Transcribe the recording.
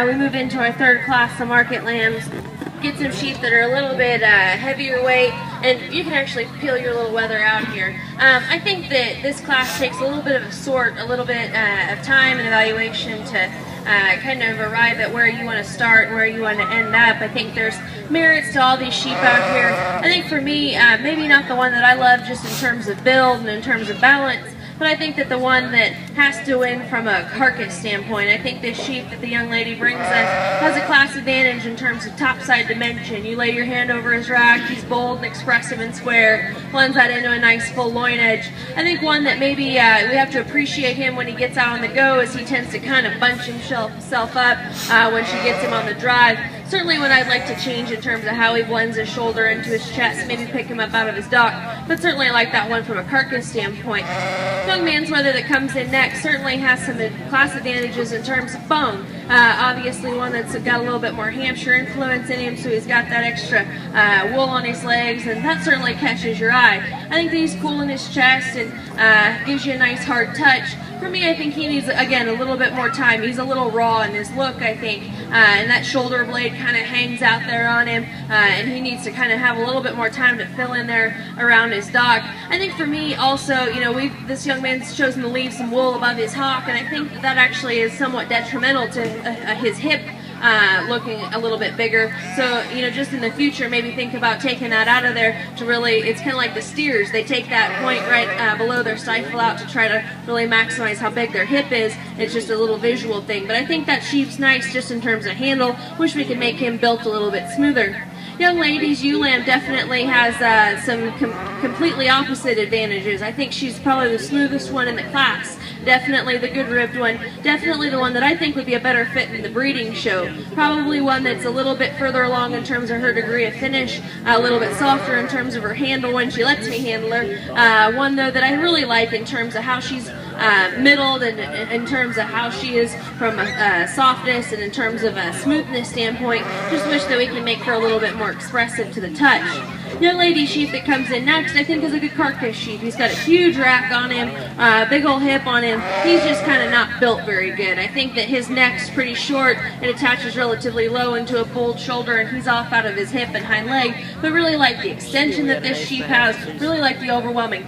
We move into our third class of market lambs. Get some sheep that are a little bit heavier weight, and you can actually peel your little weather out here. I think that this class takes a little bit of a sort, a little bit of time and evaluation to kind of arrive at where you want to start and where you want to end up. I think there's merits to all these sheep out here. I think for me, maybe not the one that I love just in terms of build and in terms of balance, but I think that the one that has to win from a carcass standpoint, I think this sheep that the young lady brings us has a class advantage in terms of topside dimension. You lay your hand over his rack, he's bold and expressive and square, blends that into a nice full loin edge. I think one that maybe we have to appreciate him when he gets out on the go is he tends to kind of bunch himself up when she gets him on the drive. Certainly one I'd like to change in terms of how he blends his shoulder into his chest, maybe pick him up out of his dock, but certainly I like that one from a carcass standpoint. Young man's weather that comes in next certainly has some class advantages in terms of bone. Obviously one that's got a little bit more Hampshire influence in him, so he's got that extra wool on his legs, and that certainly catches your eye. I think that he's cool in his chest and gives you a nice hard touch. For me, I think he needs, again, a little bit more time. He's a little raw in his look, I think, and that shoulder blade kind of hangs out there on him, and he needs to kind of have a little bit more time to fill in there around his dock. I think for me, also, you know, this young man's chosen to leave some wool above his hock, and I think that actually is somewhat detrimental to his hip looking a little bit bigger. So, you know, just in the future, maybe think about taking that out of there to really, it's kind of like the steers. They take that point right below their stifle out to try to really maximize how big their hip is. It's just a little visual thing. But I think that sheep's nice just in terms of handle. Wish we could make him built a little bit smoother. Young ladies, ewe lamb definitely has some completely opposite advantages. I think she's probably the smoothest one in the class. Definitely the good ribbed one. Definitely the one that I think would be a better fit in the breeding show. Probably one that's a little bit further along in terms of her degree of finish, a little bit softer in terms of her handle when she lets me handle her. One though that I really like in terms of how she's middled in terms of how she is from a softness and in terms of a smoothness standpoint. Just wish that we can make her a little bit more expressive to the touch. Young lady sheep that comes in next, I think, is a good carcass sheep. He's got a huge rack on him, big old hip on him. He's just kind of not built very good. I think that his neck's pretty short. It attaches relatively low into a bold shoulder, and he's off out of his hip and hind leg. But really like the extension that this sheep has. Really like the overwhelming